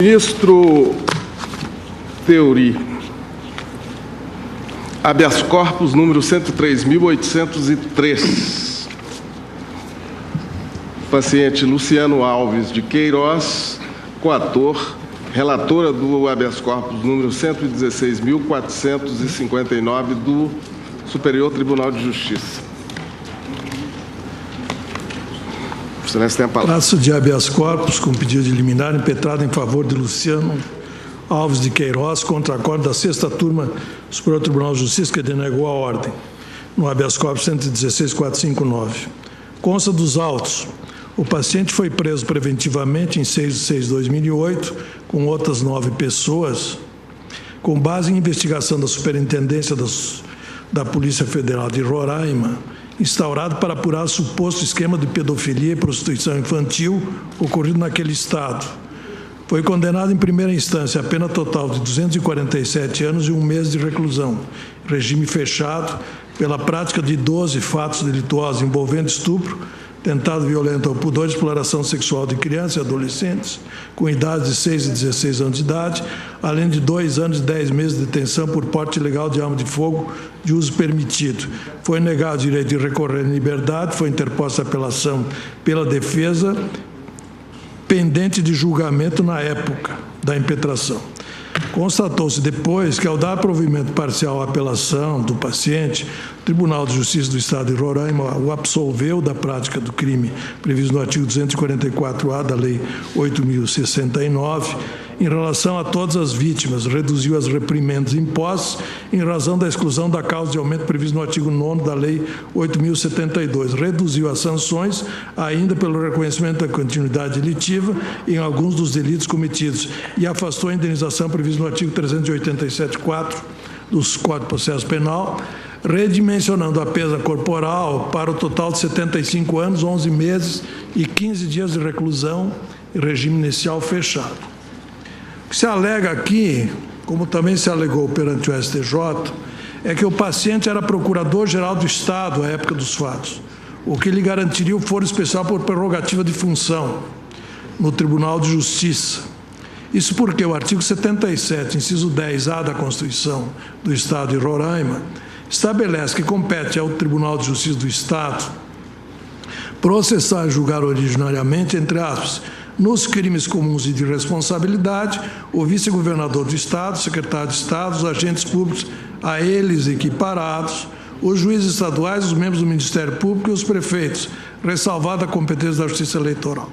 Ministro Theori, habeas corpus número 103.803. Paciente Luciano Alves de Queiroz, coator, relatora do habeas corpus número 116.459 do Superior Tribunal de Justiça. Excelência, tem a palavra. Traço de habeas corpus com pedido de liminar impetrado em favor de Luciano Alves de Queiroz contra acordo da 6ª Turma do Superior Tribunal de Justiça que denegou a ordem, no habeas corpus 116.459. Consta dos autos. O paciente foi preso preventivamente em 6/6/2008 com outras 9 pessoas, com base em investigação da Superintendência da Polícia Federal de Roraima, instaurado para apurar suposto esquema de pedofilia e prostituição infantil ocorrido naquele estado. Foi condenado em primeira instância a pena total de 247 anos e 1 mês de reclusão, regime fechado, pela prática de 12 fatos delituosos envolvendo estupro, tentado violento ao pudor e exploração sexual de crianças e adolescentes com idades de 6 e 16 anos de idade, além de 2 anos e 10 meses de detenção por porte ilegal de arma de fogo de uso permitido. Foi negado o direito de recorrer em liberdade, foi interposta apelação pela defesa, pendente de julgamento na época da impetração. Constatou-se depois que, ao dar provimento parcial à apelação do paciente, o Tribunal de Justiça do Estado de Roraima o absolveu da prática do crime previsto no artigo 244-A da Lei 8.069, em relação a todas as vítimas, reduziu as reprimendas impostas em razão da exclusão da causa de aumento previsto no artigo 9º da Lei 8.072, reduziu as sanções ainda pelo reconhecimento da continuidade delitiva em alguns dos delitos cometidos e afastou a indenização prevista no artigo 387-4 do Código de Processo Penal, redimensionando a pena corporal para o total de 75 anos, 11 meses e 15 dias de reclusão em regime inicial fechado. O que se alega aqui, como também se alegou perante o STJ, é que o paciente era procurador-geral do Estado à época dos fatos, o que lhe garantiria o foro especial por prerrogativa de função no Tribunal de Justiça. Isso porque o artigo 77, inciso 10A da Constituição do Estado de Roraima, estabelece que compete ao Tribunal de Justiça do Estado processar e julgar originariamente, entre aspas, nos crimes comuns e de responsabilidade, o vice-governador do Estado, o secretário de Estado, os agentes públicos a eles equiparados, os juízes estaduais, os membros do Ministério Público e os prefeitos, ressalvada a competência da Justiça Eleitoral.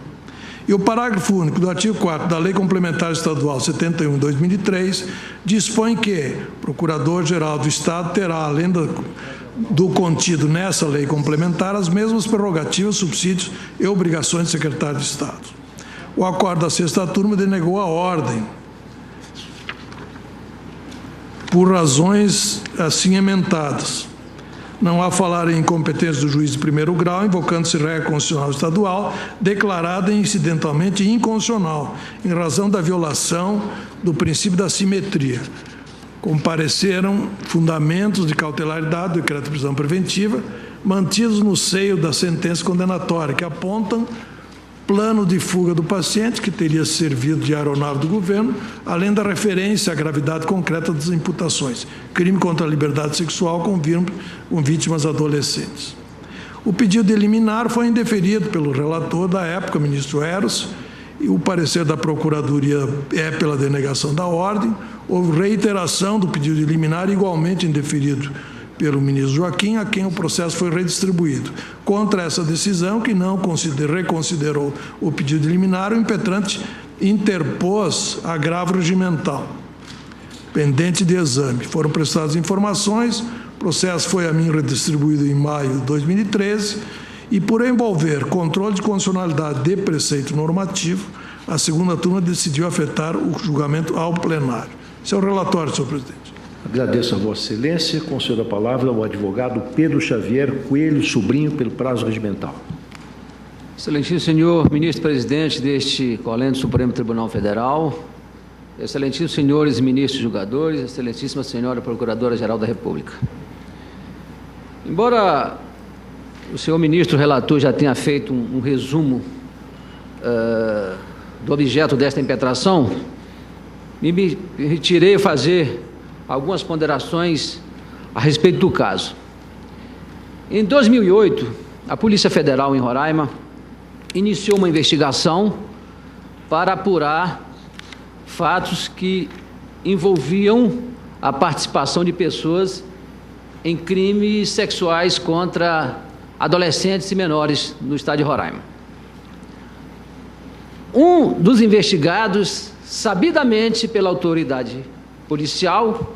E o parágrafo único do artigo 4º da Lei Complementar Estadual 71/2003 dispõe que o Procurador-Geral do Estado terá, além do contido nessa lei complementar, as mesmas prerrogativas, subsídios e obrigações do secretário de Estado. O acordo da 6ª Turma denegou a ordem por razões assim ementadas. Não há falar em incompetência do juiz de primeiro grau, invocando-se regra constitucional estadual, declarada incidentalmente inconstitucional, em razão da violação do princípio da simetria. Compareceram fundamentos de cautelaridade do decreto de prisão preventiva, mantidos no seio da sentença condenatória, que apontam plano de fuga do paciente, que teria servido de aeronave do governo, além da referência à gravidade concreta das imputações. Crime contra a liberdade sexual com vítimas adolescentes. O pedido de liminar foi indeferido pelo relator da época, ministro Eros, e o parecer da Procuradoria é pela denegação da ordem. Houve reiteração do pedido de liminar, igualmente indeferido pelo ministro Joaquim, a quem o processo foi redistribuído. Contra essa decisão, que não reconsiderou o pedido de liminar, o impetrante interpôs agravo regimental, pendente de exame. Foram prestadas informações, o processo foi a mim redistribuído em maio de 2013, e por envolver controle de constitucionalidade de preceito normativo, a 2ª Turma decidiu afetar o julgamento ao plenário. Esse é o relatório, senhor presidente. Agradeço a Vossa Excelência. Concedo a palavra ao advogado Pedro Xavier Coelho Sobrinho, pelo prazo regimental. Excelentíssimo senhor ministro-presidente deste colégio Supremo Tribunal Federal, excelentíssimos senhores ministros julgadores, excelentíssima senhora Procuradora-Geral da República. Embora o senhor ministro relator já tenha feito um resumo do objeto desta impetração, me permitirei fazer algumas ponderações a respeito do caso. Em 2008, a Polícia Federal em Roraima iniciou uma investigação para apurar fatos que envolviam a participação de pessoas em crimes sexuais contra adolescentes e menores no estado de Roraima. Um dos investigados, sabidamente pela autoridade policial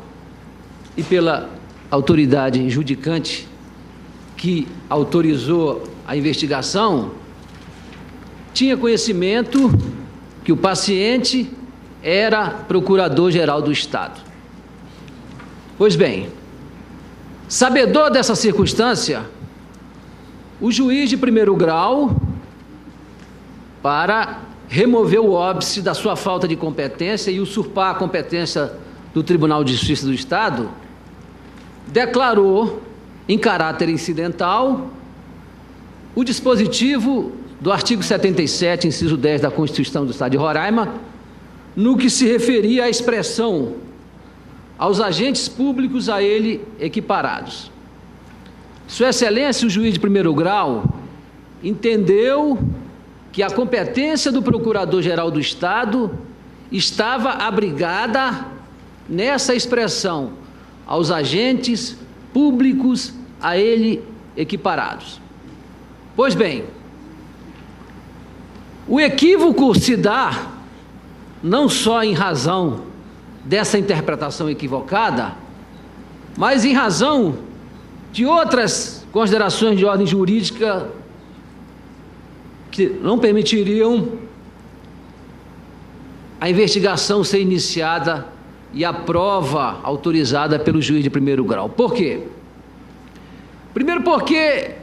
e pela autoridade judicante que autorizou a investigação, tinha conhecimento que o paciente era procurador-geral do Estado. Pois bem, sabedor dessa circunstância, o juiz de primeiro grau, para remover o óbice da sua falta de competência e usurpar a competência do Tribunal de Justiça do Estado, declarou, em caráter incidental, o dispositivo do artigo 77, inciso 10 da Constituição do Estado de Roraima, no que se referia à expressão aos agentes públicos a ele equiparados. Sua Excelência, o juiz de primeiro grau, entendeu que a competência do Procurador-Geral do Estado estava abrigada nessa expressão, aos agentes públicos a ele equiparados. Pois bem, o equívoco se dá não só em razão dessa interpretação equivocada, mas em razão de outras considerações de ordem jurídica que não permitiriam a investigação ser iniciada e a prova autorizada pelo juiz de primeiro grau. Por quê? Primeiro porque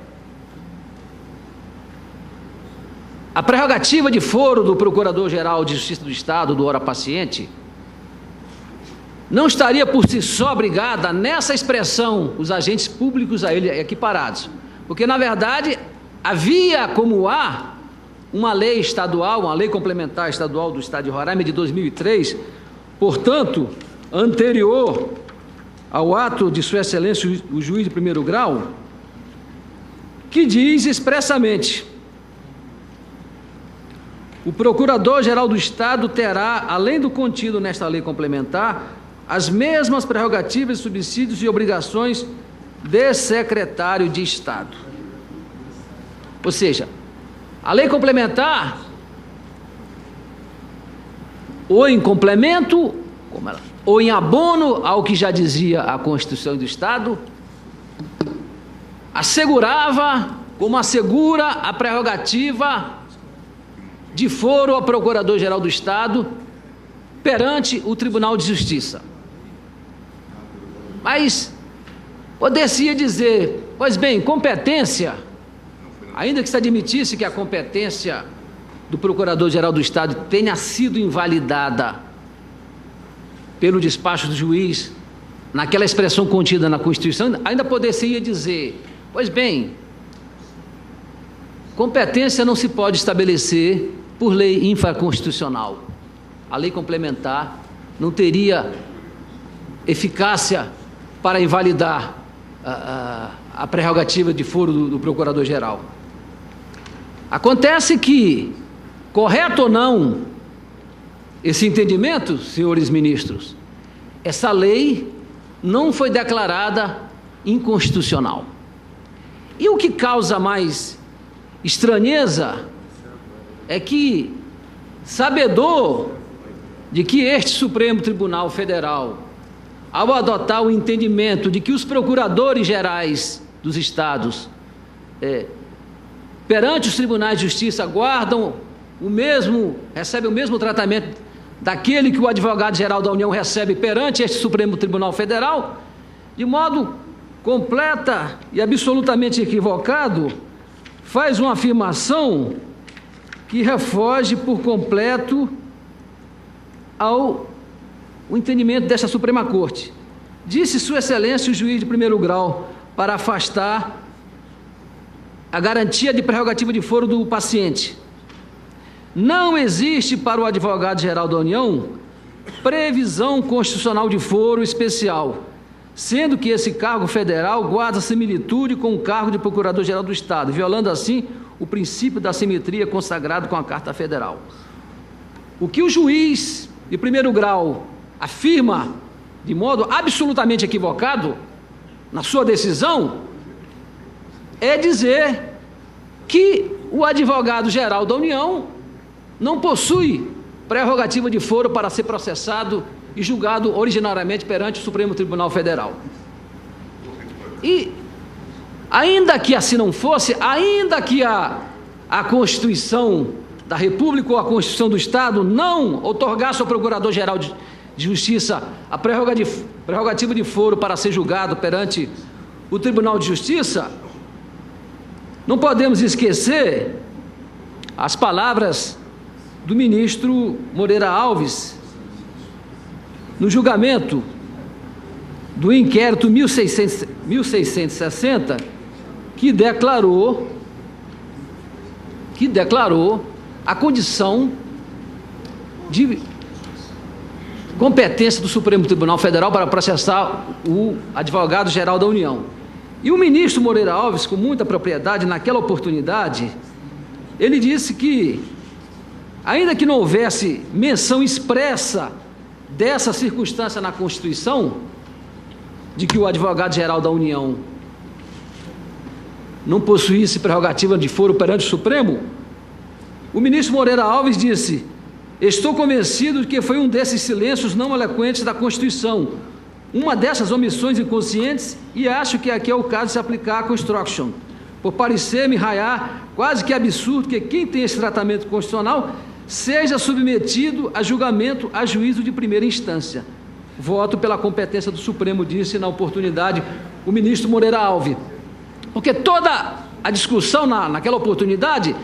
a prerrogativa de foro do Procurador-Geral de Justiça do Estado, do ora paciente, não estaria por si só abrigada nessa expressão, os agentes públicos a ele equiparados. Porque, na verdade, havia como há uma lei estadual, uma lei complementar estadual do Estado de Roraima de 2003, portanto, anterior ao ato de Sua Excelência, o juiz de primeiro grau, que diz expressamente: o Procurador-Geral do Estado terá, além do contido nesta lei complementar, as mesmas prerrogativas, subsídios e obrigações de secretário de Estado. Ou seja, a lei complementar, ou em complemento, ou em abono ao que já dizia a Constituição do Estado, assegurava, como assegura a prerrogativa de foro ao Procurador-Geral do Estado perante o Tribunal de Justiça. Mas poder-se dizer, pois bem, competência, ainda que se admitisse que a competência do Procurador-Geral do Estado tenha sido invalidada pelo despacho do juiz, naquela expressão contida na Constituição, ainda poder-se dizer, pois bem, competência não se pode estabelecer por lei infraconstitucional. A lei complementar não teria eficácia para invalidar a prerrogativa de foro do Procurador-Geral. Acontece que, correto ou não esse entendimento, senhores ministros, essa lei não foi declarada inconstitucional. E o que causa mais estranheza é que, sabedor de que este Supremo Tribunal Federal, ao adotar o entendimento de que os procuradores gerais dos estados, perante os tribunais de justiça, recebem o mesmo tratamento daquele que o advogado-geral da União recebe perante este Supremo Tribunal Federal, de modo completa e absolutamente equivocado, faz uma afirmação que refoge por completo ao entendimento desta Suprema Corte. Disse Sua Excelência o juiz de primeiro grau, para afastar a garantia de prerrogativa de foro do paciente: não existe para o advogado-geral da União previsão constitucional de foro especial, sendo que esse cargo federal guarda similitude com o cargo de Procurador-Geral do Estado, violando assim o princípio da simetria consagrado com a Carta Federal. O que o juiz de primeiro grau afirma de modo absolutamente equivocado na sua decisão é dizer que o advogado-geral da União não possui prerrogativa de foro para ser processado e julgado originariamente perante o Supremo Tribunal Federal. E, ainda que assim não fosse, ainda que a Constituição da República ou a Constituição do Estado não outorgasse ao Procurador-Geral de Justiça a prerrogativa de foro para ser julgado perante o Tribunal de Justiça, não podemos esquecer as palavras do ministro Moreira Alves no julgamento do inquérito 1660, que declarou a condição de competência do Supremo Tribunal Federal para processar o advogado-geral da União. E o ministro Moreira Alves, com muita propriedade, naquela oportunidade, ele disse que, ainda que não houvesse menção expressa dessa circunstância na Constituição, de que o advogado-geral da União não possuísse prerrogativa de foro perante o Supremo, o ministro Moreira Alves disse: estou convencido de que foi um desses silêncios não eloquentes da Constituição, uma dessas omissões inconscientes, e acho que aqui é o caso de se aplicar a construction, por parecer-me raiar quase que absurdo que quem tem esse tratamento constitucional seja submetido a julgamento a juízo de primeira instância. Voto pela competência do Supremo, disse na oportunidade o ministro Moreira Alves, porque toda a discussão naquela oportunidade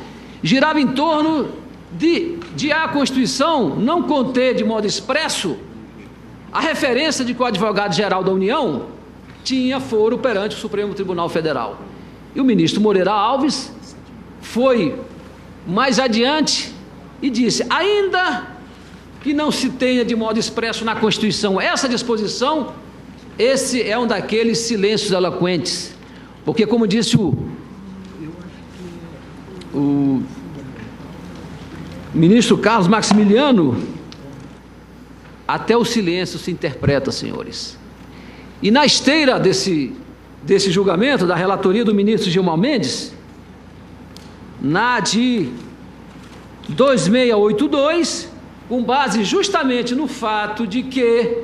girava em torno de a Constituição não conter de modo expresso a referência de que o advogado-geral da União tinha foro perante o Supremo Tribunal Federal. E o ministro Moreira Alves foi mais adiante e disse: ainda que não se tenha de modo expresso na Constituição essa disposição, esse é um daqueles silêncios eloquentes, porque, como disse o ministro Carlos Maximiliano, até o silêncio se interpreta, senhores. E na esteira desse julgamento, da relatoria do ministro Gilmar Mendes, na de 2682, com base justamente no fato de que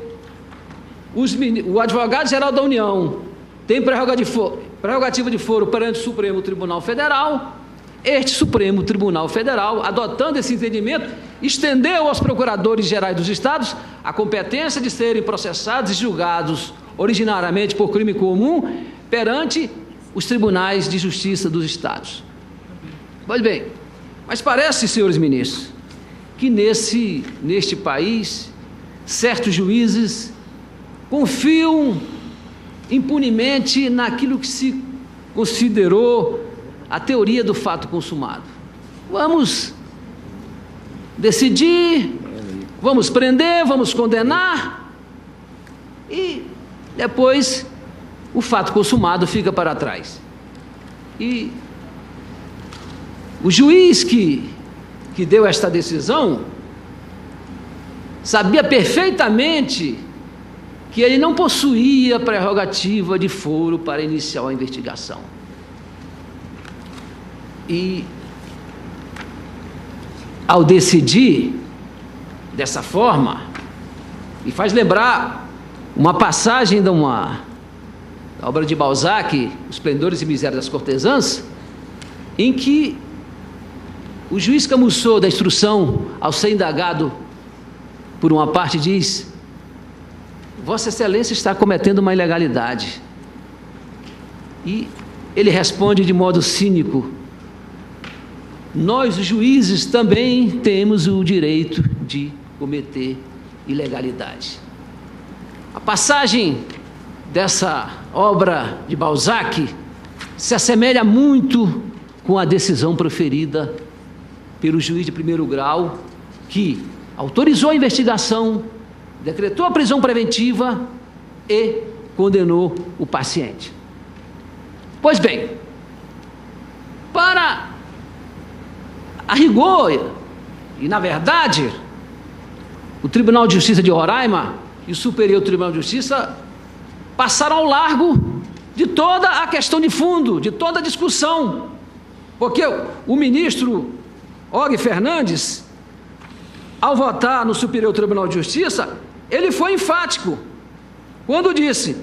o advogado-geral da União tem prerrogativa de foro perante o Supremo Tribunal Federal, este Supremo Tribunal Federal, adotando esse entendimento, estendeu aos procuradores gerais dos estados a competência de serem processados e julgados originariamente por crime comum perante os tribunais de justiça dos estados. Pois bem, mas parece, senhores ministros, que neste país certos juízes confiam impunemente naquilo que se considerou a teoria do fato consumado. Vamos decidir, vamos prender, vamos condenar, e depois o fato consumado fica para trás. E o juiz que deu esta decisão sabia perfeitamente que ele não possuía prerrogativa de foro para iniciar a investigação. E, ao decidir dessa forma, me faz lembrar uma passagem da obra de Balzac, Os Esplendores e Misérias das Cortesãs, em que o juiz Camusot da instrução, ao ser indagado por uma parte, diz: Vossa Excelência está cometendo uma ilegalidade. E ele responde de modo cínico: nós, os juízes, também temos o direito de cometer ilegalidade. A passagem dessa obra de Balzac se assemelha muito com a decisão proferida pelo juiz de primeiro grau, que autorizou a investigação decretou a prisão preventiva e condenou o paciente. Pois bem, para a rigor, e na verdade, o Tribunal de Justiça de Roraima e o Superior Tribunal de Justiça passaram ao largo de toda a questão de fundo, de toda a discussão, porque o ministro Og Fernandes, ao votar no Superior Tribunal de Justiça, ele foi enfático quando disse: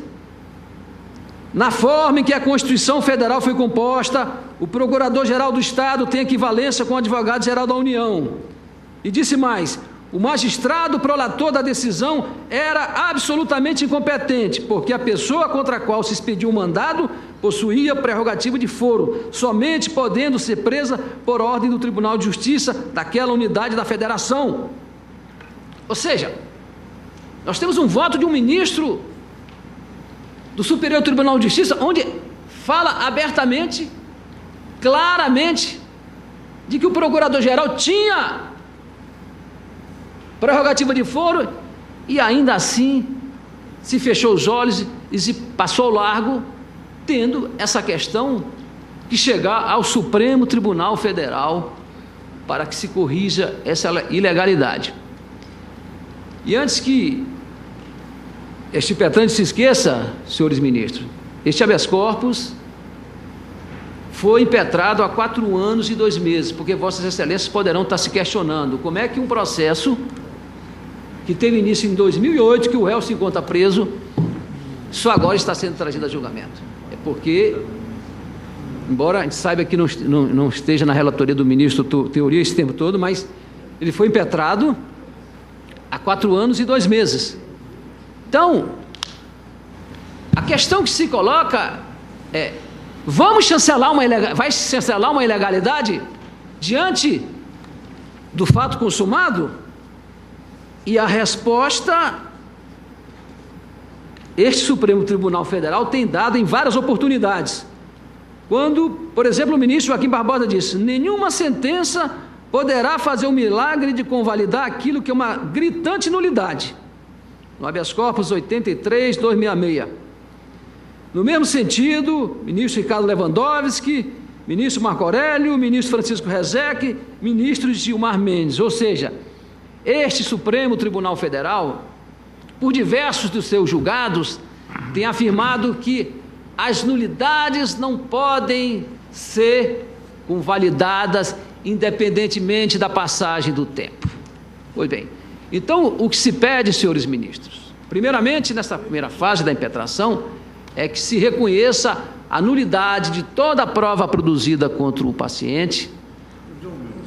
na forma em que a Constituição Federal foi composta, o Procurador-Geral do Estado tem equivalência com o Advogado-Geral da União. E disse mais: o magistrado prolator da decisão era absolutamente incompetente, porque a pessoa contra a qual se expediu o mandado possuía prerrogativa de foro, somente podendo ser presa por ordem do Tribunal de Justiça daquela unidade da Federação. Ou seja, nós temos um voto de um ministro do Superior Tribunal de Justiça, onde fala abertamente, claramente, de que o Procurador-Geral tinha prerrogativa de foro, e ainda assim se fechou os olhos e se passou ao largo, tendo essa questão de chegar ao Supremo Tribunal Federal para que se corrija essa ilegalidade. E antes que este petrante se esqueça, senhores ministros, este habeas corpus foi impetrado há 4 anos e 2 meses, porque vossas excelências poderão estar se questionando como é que um processo que teve início em 2008, que o réu se encontra preso, só agora está sendo trazido a julgamento. É porque, embora a gente saiba que não esteja na relatoria do ministro teoria esse tempo todo, mas ele foi impetrado há 4 anos e 2 meses. Então, a questão que se coloca é: vai chancelar uma ilegalidade diante do fato consumado? E a resposta, este Supremo Tribunal Federal tem dado em várias oportunidades. Quando, por exemplo, o ministro Joaquim Barbosa disse: nenhuma sentença poderá fazer o milagre de convalidar aquilo que é uma gritante nulidade. No habeas corpus 83-266. No mesmo sentido, ministro Ricardo Lewandowski, ministro Marco Aurélio, ministro Francisco Rezec, ministro Gilmar Mendes. Ou seja, este Supremo Tribunal Federal, por diversos dos seus julgados, tem afirmado que as nulidades não podem ser convalidadas independentemente da passagem do tempo. Pois bem, então o que se pede, senhores ministros, primeiramente, nessa primeira fase da impetração, é que se reconheça a nulidade de toda a prova produzida contra o paciente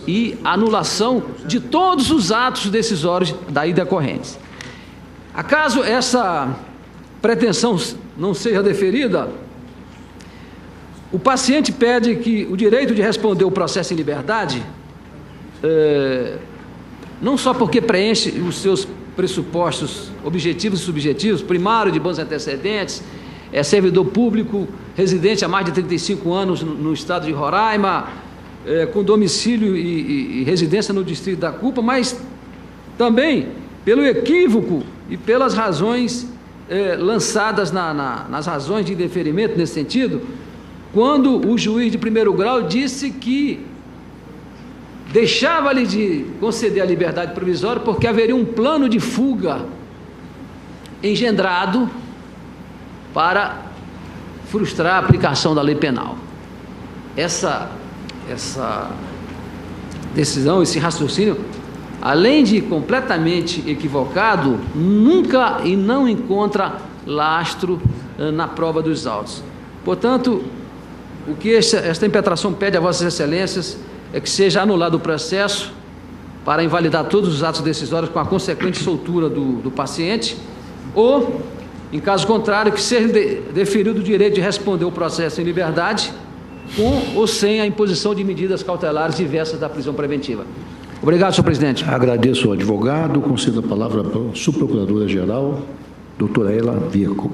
e a anulação de todos os atos decisórios daí decorrentes. Acaso essa pretensão não seja deferida, o paciente pede que o direito de responder o processo em liberdade, não só porque preenche os seus pressupostos objetivos e subjetivos, primário de bons antecedentes, é servidor público, residente há mais de 35 anos no estado de Roraima, com domicílio e residência no distrito da Cupa, mas também pelo equívoco e pelas razões lançadas nas razões de indeferimento nesse sentido, quando o juiz de primeiro grau disse que deixava-lhe de conceder a liberdade provisória porque haveria um plano de fuga engendrado para frustrar a aplicação da lei penal. Essa decisão, esse raciocínio, além de completamente equivocado, nunca e não encontra lastro na prova dos autos. Portanto, o que esta impetração pede a vossas excelências é que seja anulado o processo para invalidar todos os atos decisórios com a consequente soltura do paciente, ou, em caso contrário, que seja deferido o direito de responder o processo em liberdade, com ou sem a imposição de medidas cautelares diversas da prisão preventiva. Obrigado, senhor presidente. Agradeço ao advogado. Concedo a palavra para a subprocuradora-geral, doutora Ela Vieco.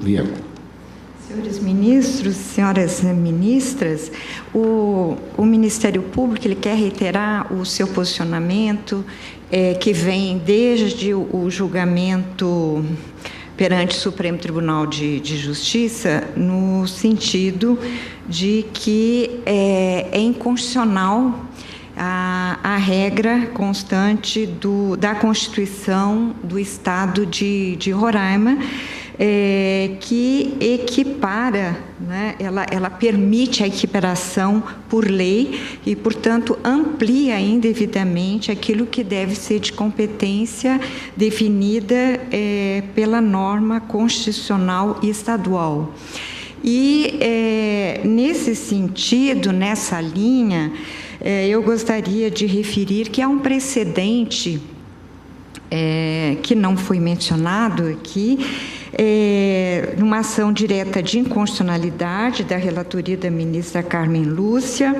Senhores ministros, senhoras ministras, o Ministério Público ele quer reiterar o seu posicionamento, que vem desde o julgamento perante o Supremo Tribunal de Justiça, no sentido de que é inconstitucional a regra constante da Constituição do Estado de Roraima, que equipara, né, ela permite a equiparação por lei e, portanto, amplia indevidamente aquilo que deve ser de competência definida pela norma constitucional estadual. E, nesse sentido, nessa linha, eu gostaria de referir que há um precedente que não foi mencionado aqui, numa ação direta de inconstitucionalidade da relatoria da ministra Carmen Lúcia,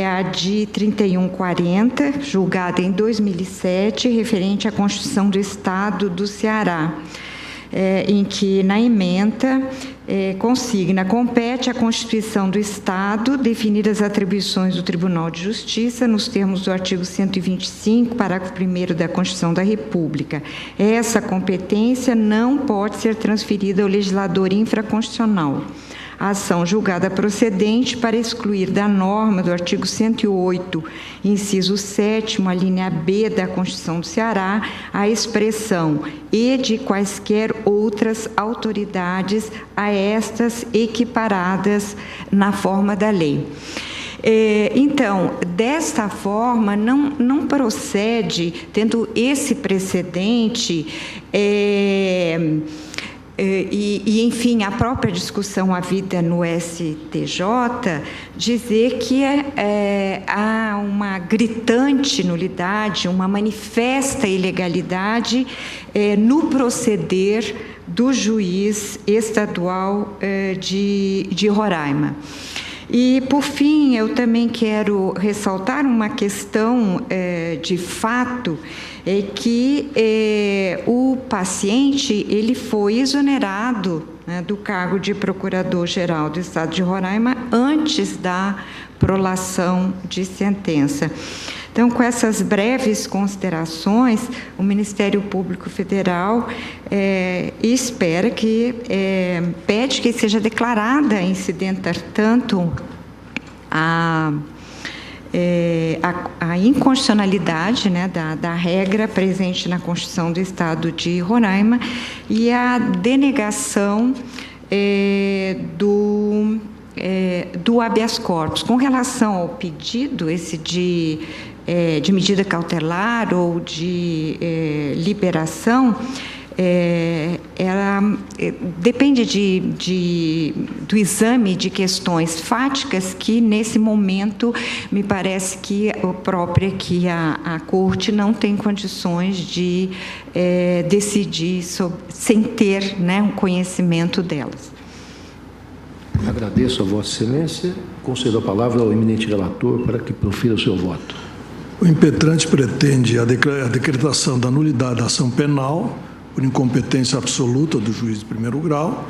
a de 3140, julgada em 2007, referente à Constituição do Estado do Ceará, em que, na ementa, consigna, compete à Constituição do Estado definir as atribuições do Tribunal de Justiça nos termos do artigo 125, parágrafo 1º da Constituição da República. Essa competência não pode ser transferida ao legislador infraconstitucional. A ação julgada procedente para excluir da norma do artigo 108, inciso 7º, a linha B da Constituição do Ceará, a expressão "e de quaisquer outras autoridades a estas equiparadas na forma da lei". Então, desta forma, não procede, tendo esse precedente, enfim, a própria discussão havida no STJ, dizer que há uma gritante nulidade, uma manifesta ilegalidade no proceder do juiz estadual de Roraima. E, por fim, eu também quero ressaltar uma questão de fato, que o paciente ele foi exonerado, né, do cargo de Procurador-Geral do Estado de Roraima antes da prolação de sentença. Então, com essas breves considerações, o Ministério Público Federal espera que, pede que seja declarada incidente tanto a inconstitucionalidade, né, da regra presente na Constituição do Estado de Roraima e a denegação do habeas corpus. Com relação ao pedido de medida cautelar ou de liberação, ela depende do exame de questões fáticas que, nesse momento, me parece que a Corte não tem condições de decidir sem ter, né, um conhecimento delas. Agradeço a Vossa Excelência. Concedo a palavra ao eminente relator para que profira o seu voto. O impetrante pretende a decretação da nulidade da ação penal por incompetência absoluta do juiz de primeiro grau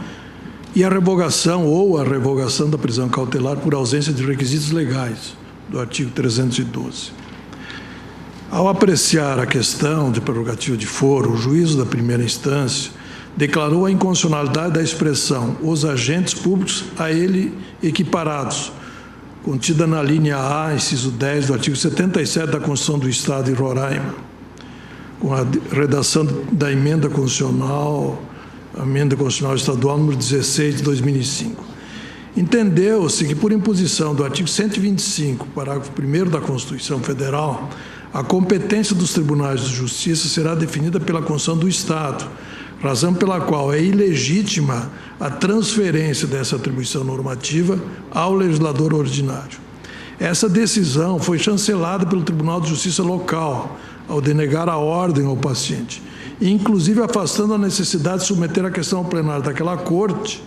e a revogação da prisão cautelar por ausência de requisitos legais, do artigo 312. Ao apreciar a questão de prerrogativa de foro, o juízo da primeira instância declarou a inconstitucionalidade da expressão "os agentes públicos a ele equiparados", contida na linha A, inciso 10 do artigo 77 da Constituição do Estado de Roraima, com a redação da emenda constitucional estadual número 16 de 2005. Entendeu-se que, por imposição do artigo 125, parágrafo 1º da Constituição Federal, a competência dos tribunais de justiça será definida pela Constituição do Estado, razão pela qual é ilegítima a transferência dessa atribuição normativa ao legislador ordinário. Essa decisão foi chancelada pelo Tribunal de Justiça local, ao denegar a ordem ao paciente, inclusive afastando a necessidade de submeter a questão ao plenário daquela Corte,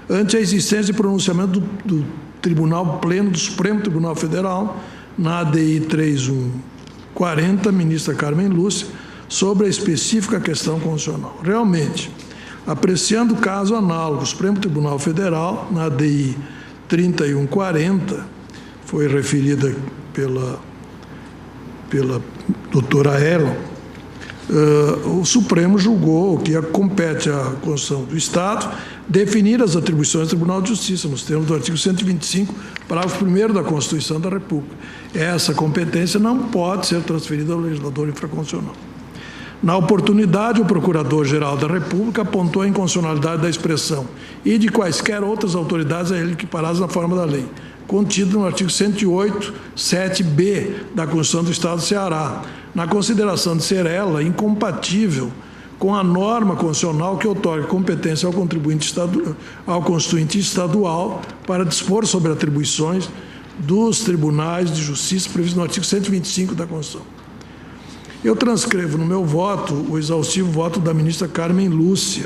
ante a existência de pronunciamento do Tribunal Pleno do Supremo Tribunal Federal, na ADI 3140, ministra Carmen Lúcia, sobre a específica questão constitucional. Realmente, Apreciando caso análogo, o Supremo Tribunal Federal, na ADI 3140, foi referida pela doutora Ellen, o Supremo julgou que compete à Constituição do Estado definir as atribuições do Tribunal de Justiça, nos termos do artigo 125, parágrafo 1º da Constituição da República. Essa competência não pode ser transferida ao legislador infraconstitucional. Na oportunidade, o Procurador-Geral da República apontou a inconstitucionalidade da expressão e de quaisquer outras autoridades a ele equiparadas na forma da lei, contido no artigo 108, 7b da Constituição do Estado do Ceará, na consideração de ser ela incompatível com a norma constitucional que outorga competência ao constituinte estadual para dispor sobre atribuições dos tribunais de justiça previsto no artigo 125 da Constituição. Eu transcrevo no meu voto o exaustivo voto da ministra Carmen Lúcia,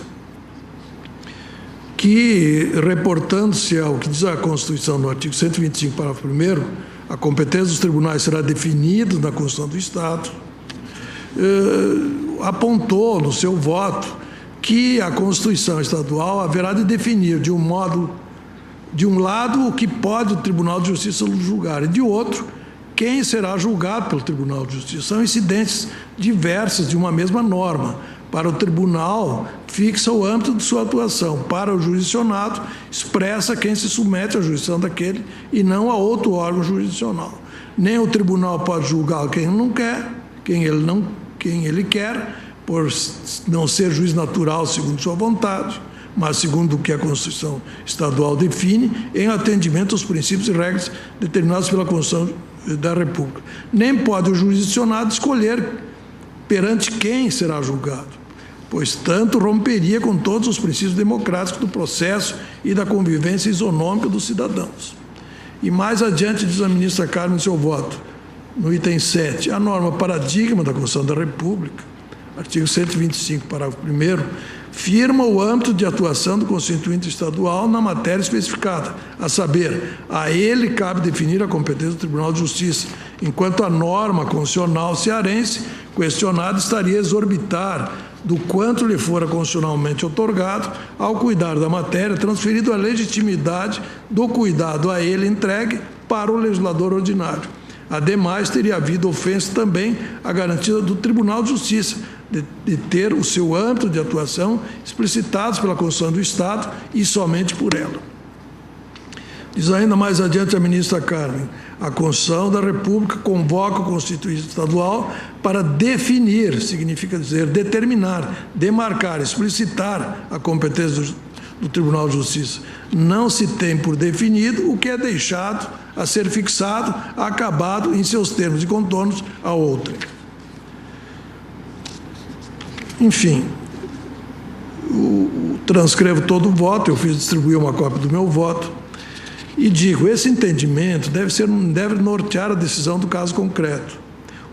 que, reportando-se ao que diz a Constituição no artigo 125, parágrafo 1º, a competência dos tribunais será definida na Constituição do Estado, apontou no seu voto que a Constituição estadual haverá de definir de um lado o que pode o Tribunal de Justiça julgar e de outro quem será julgado pelo Tribunal de Justiça. São incidências diversas de uma mesma norma. Para o tribunal, fixa o âmbito de sua atuação. Para o jurisdicionado, expressa quem se submete à jurisdição daquele e não a outro órgão jurisdicional. Nem o tribunal pode julgar quem ele não quer, quem ele quer, por não ser juiz natural segundo sua vontade, mas segundo o que a Constituição estadual define, em atendimento aos princípios e regras determinados pela Constituição da República. Nem pode o jurisdicionado escolher perante quem será julgado, pois tanto romperia com todos os princípios democráticos do processo e da convivência isonômica dos cidadãos. E mais adiante diz a ministra Carmen em seu voto, no item 7, a norma paradigma da Constituição da República, artigo 125, parágrafo 1º, firma o âmbito de atuação do constituinte estadual na matéria especificada, a saber, a ele cabe definir a competência do Tribunal de Justiça, enquanto a norma constitucional cearense questionada estaria a exorbitar do quanto lhe fora constitucionalmente outorgado ao cuidar da matéria, transferido a legitimidade do cuidado a ele entregue para o legislador ordinário. Ademais, teria havido ofensa também à garantia do Tribunal de Justiça, de ter o seu âmbito de atuação explicitados pela Constituição do Estado e somente por ela. Diz ainda mais adiante a ministra Carmen, a Constituição da República convoca o Constituinte Estadual para definir, significa dizer, determinar, demarcar, explicitar a competência do Tribunal de Justiça. Não se tem por definido o que é deixado a ser fixado, acabado em seus termos e contornos a outrem. Enfim, transcrevo todo o voto, eu fiz distribuir uma cópia do meu voto, e digo, esse entendimento deve nortear a decisão do caso concreto.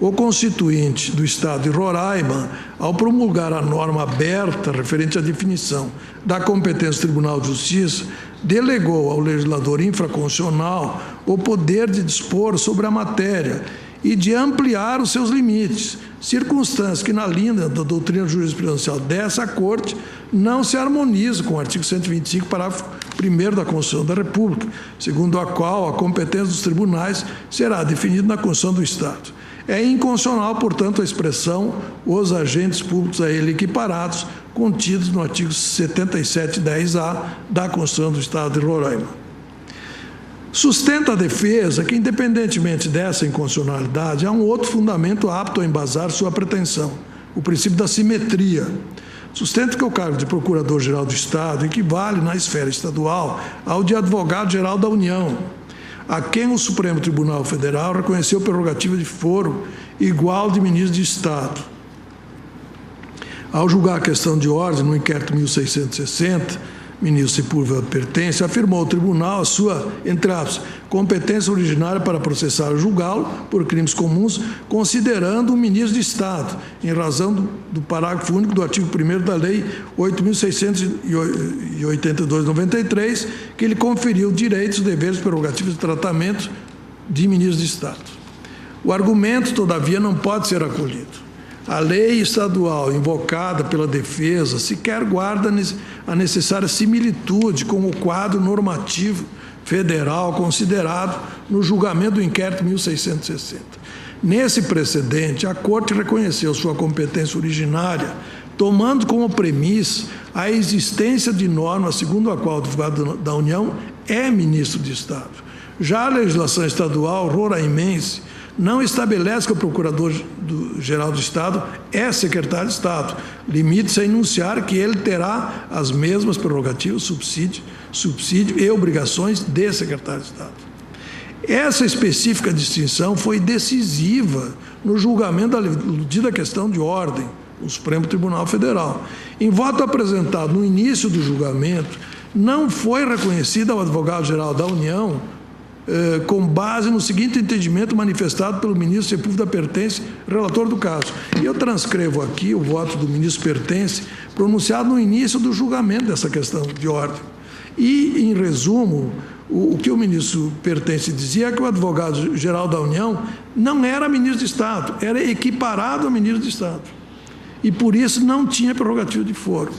O constituinte do Estado de Roraima, ao promulgar a norma aberta referente à definição da competência do Tribunal de Justiça, delegou ao legislador infraconstitucional o poder de dispor sobre a matéria e de ampliar os seus limites, circunstância que, na linha da doutrina jurisprudencial dessa Corte, não se harmoniza com o artigo 125, parágrafo 1º da Constituição da República, segundo a qual a competência dos tribunais será definida na Constituição do Estado. É inconstitucional, portanto, a expressão os agentes públicos a ele equiparados, contidos no artigo 7710-A da Constituição do Estado de Roraima. Sustenta a defesa que, independentemente dessa inconstitucionalidade, há um outro fundamento apto a embasar sua pretensão, o princípio da simetria. Sustenta que o cargo de Procurador-Geral do Estado equivale, na esfera estadual, ao de Advogado-Geral da União, a quem o Supremo Tribunal Federal reconheceu prerrogativa de foro igual de ministro de Estado. Ao julgar a questão de ordem no inquérito 1660, ministro Sepúlveda pertence, afirmou o tribunal a sua, entre aspas, competência originária para processar e julgá-lo por crimes comuns, considerando o ministro de Estado, em razão do parágrafo único do artigo 1º da Lei 8.682/93, que lhe conferiu direitos, deveres, prerrogativas e tratamento de ministro de Estado. O argumento, todavia, não pode ser acolhido. A lei estadual invocada pela defesa sequer guarda a necessária similitude com o quadro normativo federal considerado no julgamento do inquérito 1660. Nesse precedente, a Corte reconheceu sua competência originária, tomando como premissa a existência de norma segundo a qual o advogado da União é ministro de Estado. Já a legislação estadual roraimense não estabelece que o Procurador-Geral do Estado é secretário de Estado. Limite-se a enunciar que ele terá as mesmas prerrogativas, subsídio e obrigações de secretário de Estado. Essa específica distinção foi decisiva no julgamento da aludida questão de ordem, o Supremo Tribunal Federal. Em voto apresentado no início do julgamento, não foi reconhecida ao Advogado-Geral da União com base no seguinte entendimento manifestado pelo ministro Sepúlveda Pertence, relator do caso. E eu transcrevo aqui o voto do ministro Pertence, pronunciado no início do julgamento dessa questão de ordem. E, em resumo, o que o ministro Pertence dizia é que o Advogado-Geral da União não era ministro de Estado, era equiparado ao ministro de Estado. E, por isso, não tinha prerrogativa de foro.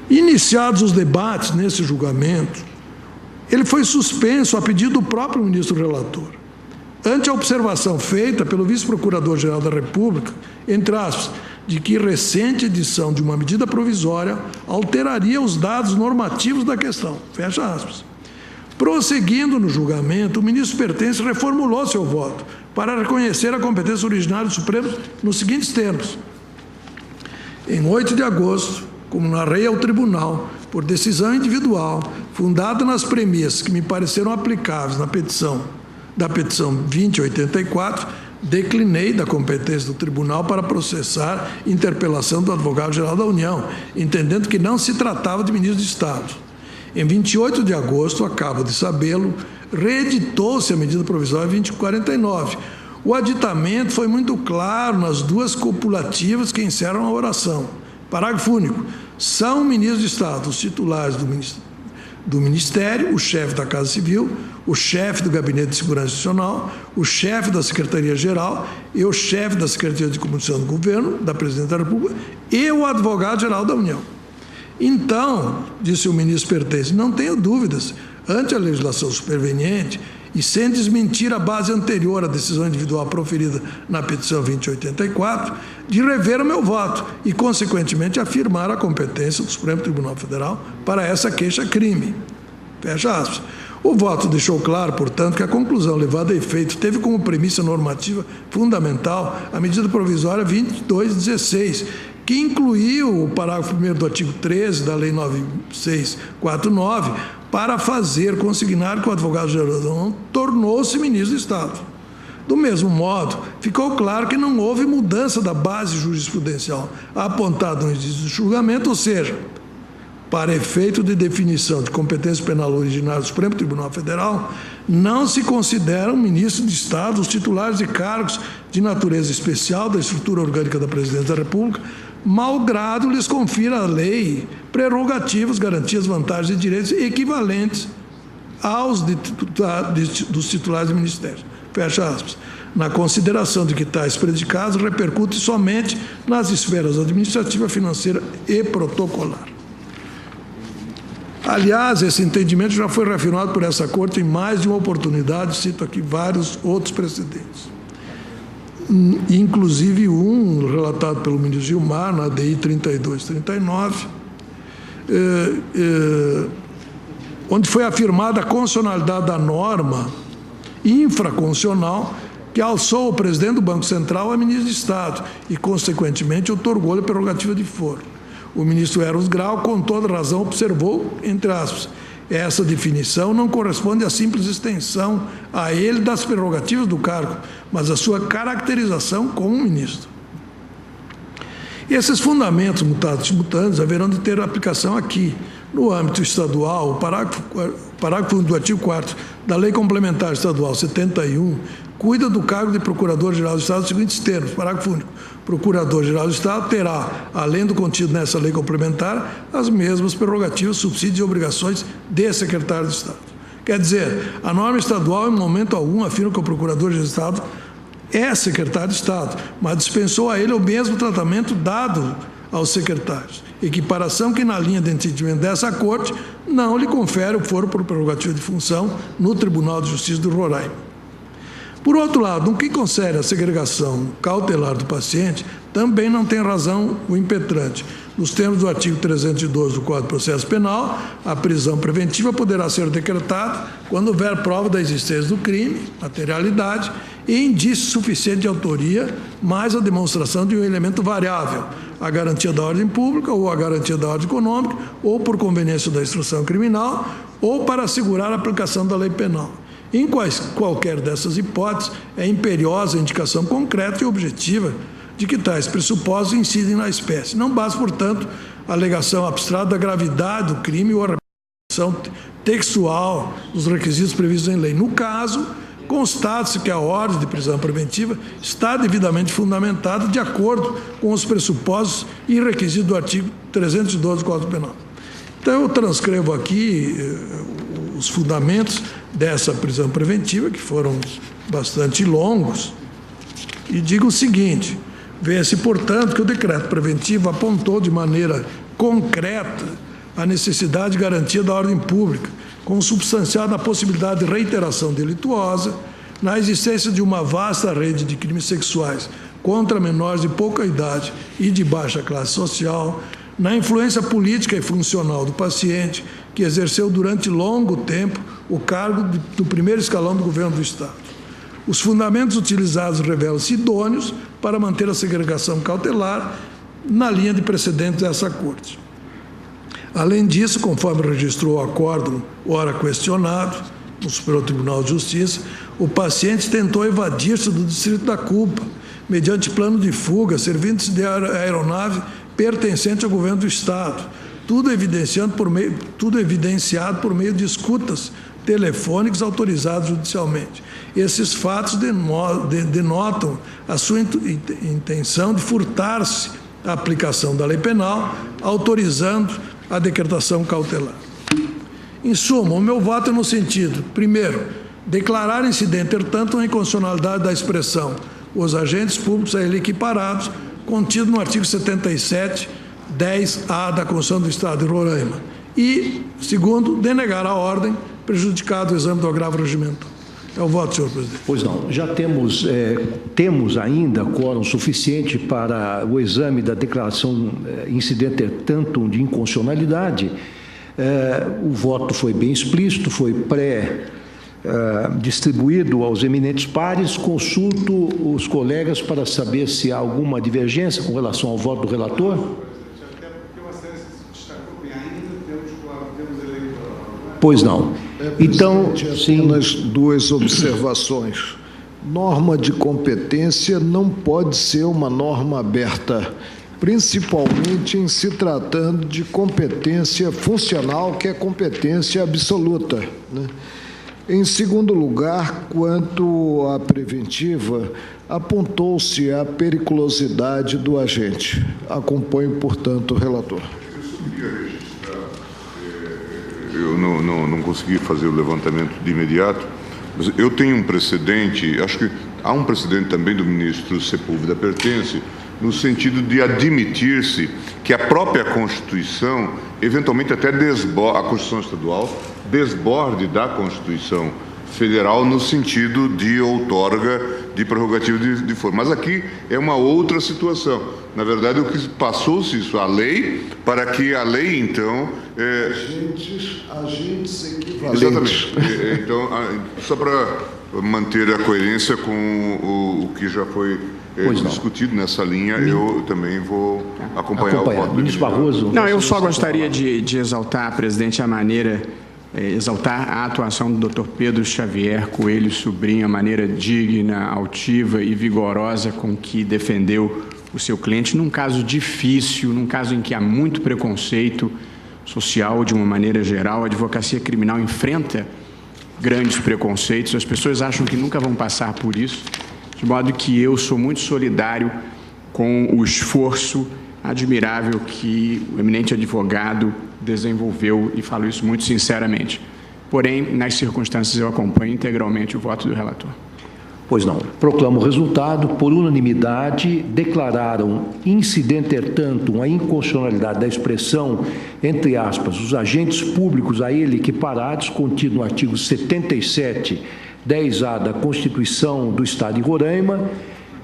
Iniciados os debates nesse julgamento, ele foi suspenso a pedido do próprio ministro relator. Ante a observação feita pelo vice-procurador-geral da República, entre aspas, de que recente edição de uma medida provisória alteraria os dados normativos da questão, fecha aspas. Prosseguindo no julgamento, o ministro Pertence reformulou seu voto para reconhecer a competência originária do Supremo nos seguintes termos. Em 8 de agosto, como narrei ao tribunal, por decisão individual, fundada nas premissas que me pareceram aplicáveis da petição 2084, declinei da competência do tribunal para processar interpelação do Advogado-Geral da União, entendendo que não se tratava de ministro de Estado. Em 28 de agosto, acabo de sabê-lo, reeditou-se a medida provisória 2049. O aditamento foi muito claro nas duas copulativas que encerram a oração. Parágrafo único. São ministros de Estado os titulares do Ministério, o chefe da Casa Civil, o chefe do Gabinete de Segurança Institucional, o chefe da Secretaria-Geral e o chefe da Secretaria de Comunicação do Governo, da Presidência da República, e o Advogado-Geral da União. Então, disse o ministro Pertence, não tenho dúvidas, ante a legislação superveniente, e sem desmentir a base anterior à decisão individual proferida na petição 2084, de rever o meu voto e, consequentemente, afirmar a competência do Supremo Tribunal Federal para essa queixa-crime. Fecha aspas. O voto deixou claro, portanto, que a conclusão levada a efeito teve como premissa normativa fundamental a medida provisória 2216, que incluiu o parágrafo 1º do artigo 13 da Lei 9649, para consignar que o advogado-geral da União tornou-se ministro de Estado. Do mesmo modo, ficou claro que não houve mudança da base jurisprudencial apontada no início do julgamento, ou seja, para efeito de definição de competência penal originária do Supremo Tribunal Federal, não se consideram ministros de Estado os titulares de cargos de natureza especial da estrutura orgânica da Presidência da República, malgrado lhes confira a lei prerrogativas, garantias, vantagens e direitos equivalentes aos dos titulares de ministérios. Fecha aspas. Na consideração de que tais predicados repercutem somente nas esferas administrativa, financeira e protocolar. Aliás, esse entendimento já foi reafirmado por essa Corte em mais de uma oportunidade, cito aqui vários outros precedentes. Inclusive um relatado pelo ministro Gilmar, na ADI 3239, onde foi afirmada a constitucionalidade da norma infraconstitucional que alçou o presidente do Banco Central a ministro de Estado e, consequentemente, otorgou-lhe a prerrogativa de foro. O ministro Eros Grau, com toda razão, observou, entre aspas, essa definição não corresponde à simples extensão a ele das prerrogativas do cargo, mas à sua caracterização como ministro. Esses fundamentos mutatis mutandis haverão de ter aplicação aqui. No âmbito estadual, o parágrafo do artigo 4º da Lei Complementar Estadual 71 cuida do cargo de Procurador-Geral do Estado nos seguintes termos. Parágrafo único. Procurador-Geral do Estado terá, além do contido nessa lei complementar, as mesmas prerrogativas, subsídios e obrigações de secretário de Estado. Quer dizer, a norma estadual, em momento algum, afirma que o Procurador-Geral do Estado é secretário de Estado, mas dispensou a ele o mesmo tratamento dado aos secretários. Equiparação que, na linha de entendimento dessa Corte, não lhe confere o foro por prerrogativa de função no Tribunal de Justiça do Roraima. Por outro lado, no que concerne a segregação cautelar do paciente, também não tem razão o impetrante. Nos termos do artigo 312 do Código de Processo Penal, a prisão preventiva poderá ser decretada quando houver prova da existência do crime, materialidade e indício suficiente de autoria, mais a demonstração de um elemento variável, a garantia da ordem pública ou a garantia da ordem econômica, ou por conveniência da instrução criminal, ou para assegurar a aplicação da lei penal. Em qualquer dessas hipóteses, é imperiosa a indicação concreta e objetiva de que tais pressupostos incidem na espécie. Não basta, portanto, a alegação abstrata da gravidade do crime ou a repetição textual dos requisitos previstos em lei. No caso, constate-se que a ordem de prisão preventiva está devidamente fundamentada de acordo com os pressupostos e requisitos do artigo 312 do Código Penal. Então, eu transcrevo aqui os fundamentos dessa prisão preventiva, que foram bastante longos, e digo o seguinte: vê-se, portanto, que o decreto preventivo apontou de maneira concreta a necessidade de garantia da ordem pública, consubstanciada na possibilidade de reiteração delituosa, na existência de uma vasta rede de crimes sexuais contra menores de pouca idade e de baixa classe social, na influência política e funcional do paciente, que exerceu durante longo tempo o cargo do primeiro escalão do governo do Estado. Os fundamentos utilizados revelam-se idôneos para manter a segregação cautelar na linha de precedentes dessa Corte. Além disso, conforme registrou o acórdão ora questionado no Superior Tribunal de Justiça, o paciente tentou evadir-se do distrito da culpa, mediante plano de fuga, servindo-se de aeronave pertencente ao governo do Estado, tudo evidenciado por meio de escutas telefônicas autorizadas judicialmente. Esses fatos denotam a sua intenção de furtar-se à aplicação da lei penal, autorizando a decretação cautelar. Em suma, o meu voto é no sentido, primeiro, declarar incidente, entretanto, a inconstitucionalidade da expressão os agentes públicos a ele equiparados, contido no artigo 77, 10A da Constituição do Estado de Roraima. E, segundo, denegar a ordem, prejudicado o exame do agravo regimental. É o voto, senhor presidente. Pois não. Já temos ainda quórum suficiente para o exame da declaração incidente tanto de inconstitucionalidade. O voto foi bem explícito, foi distribuído aos eminentes pares. Consulto os colegas para saber se há alguma divergência com relação ao voto do relator. Até porque uma série se destacou bem, ainda temos eleitoral. Pois não. Então, apenas duas observações. Norma de competência não pode ser uma norma aberta, principalmente em se tratando de competência funcional, que é competência absoluta, né? Em segundo lugar, quanto à preventiva, apontou-se a periculosidade do agente. Acompanho, portanto, o relator. Eu não consegui fazer o levantamento de imediato, mas eu tenho um precedente, acho que há um precedente também do ministro Sepúlveda Pertence, no sentido de admitir-se que a própria Constituição, eventualmente até a Constituição Estadual, desborde da Constituição Federal no sentido de outorga de prerrogativa de foro. Mas aqui é uma outra situação. Na verdade, o que passou-se isso à lei, para que a lei, então... Agentes equivalentes. Exatamente. Então, só para manter a coerência com o que já foi discutido nessa linha, eu também vou acompanhar o voto. Ministro Barroso. Não, eu só gostaria de exaltar, presidente, exaltar a atuação do Dr. Pedro Xavier Coelho Sobrinho, a maneira digna, altiva e vigorosa com que defendeu o seu cliente num caso difícil, num caso em que há muito preconceito social de uma maneira geral. A advocacia criminal enfrenta grandes preconceitos, as pessoas acham que nunca vão passar por isso, de modo que eu sou muito solidário com o esforço admirável que o eminente advogado desenvolveu, e falo isso muito sinceramente. Porém, nas circunstâncias, eu acompanho integralmente o voto do relator. Pois não. Proclamo o resultado. Por unanimidade, declararam incidente tanto a inconstitucionalidade da expressão, entre aspas, os agentes públicos a ele equiparados, contido no artigo 77, 10A da Constituição do Estado de Roraima.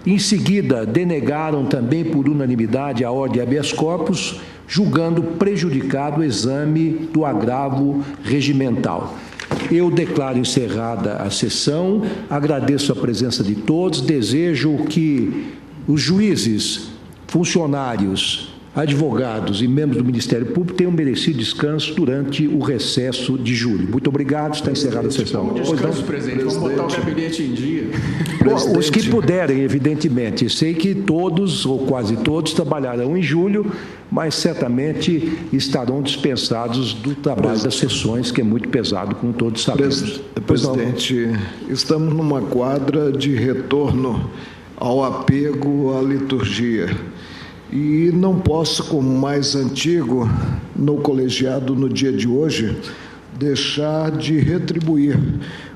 Em seguida, denegaram também por unanimidade a ordem habeas corpus, julgando prejudicado o exame do agravo regimental. Eu declaro encerrada a sessão, agradeço a presença de todos, desejo que os juízes, funcionários, advogados e membros do Ministério Público tenham merecido descanso durante o recesso de julho. Muito obrigado, está encerrada a sessão. Descanso, presidente. Vamos botar o gabinete em dia. Os que puderem, evidentemente. Sei que todos, ou quase todos, trabalharão em julho, mas certamente estarão dispensados do trabalho das sessões, que é muito pesado, como todos sabemos. Presidente, estamos numa quadra de retorno ao apego à liturgia. E não posso, como mais antigo no colegiado no dia de hoje, deixar de retribuir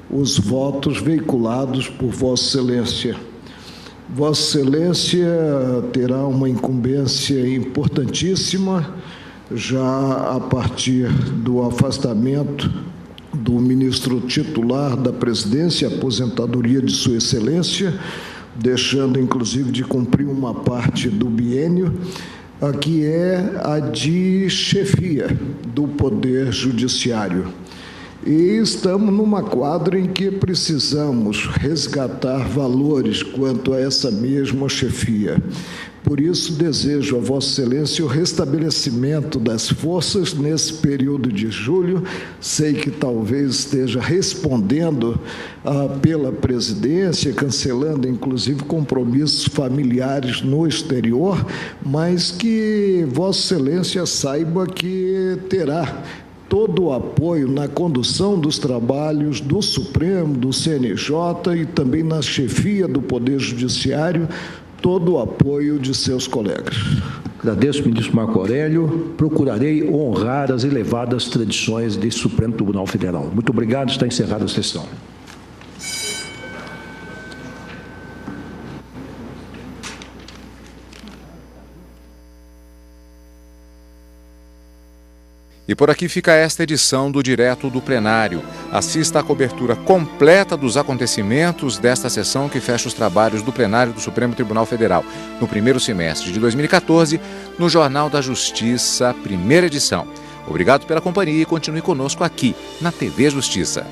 os votos veiculados por Vossa Excelência. Vossa Excelência terá uma incumbência importantíssima, já a partir do afastamento do ministro titular da presidência, aposentadoria de Sua Excelência, deixando, inclusive, de cumprir uma parte do biênio, que é a de chefia do Poder Judiciário. E estamos numa quadra em que precisamos resgatar valores quanto a essa mesma chefia. Por isso, desejo a Vossa Excelência o restabelecimento das forças nesse período de julho. Sei que talvez esteja respondendo pela presidência, cancelando, inclusive, compromissos familiares no exterior, mas que Vossa Excelência saiba que terá todo o apoio na condução dos trabalhos do Supremo, do CNJ e também na chefia do Poder Judiciário, todo o apoio de seus colegas. Agradeço, ministro Marco Aurélio. Procurarei honrar as elevadas tradições desse Supremo Tribunal Federal. Muito obrigado, está encerrada a sessão. E por aqui fica esta edição do Direto do Plenário. Assista a cobertura completa dos acontecimentos desta sessão que fecha os trabalhos do plenário do Supremo Tribunal Federal no primeiro semestre de 2014, no Jornal da Justiça, primeira edição. Obrigado pela companhia e continue conosco aqui na TV Justiça.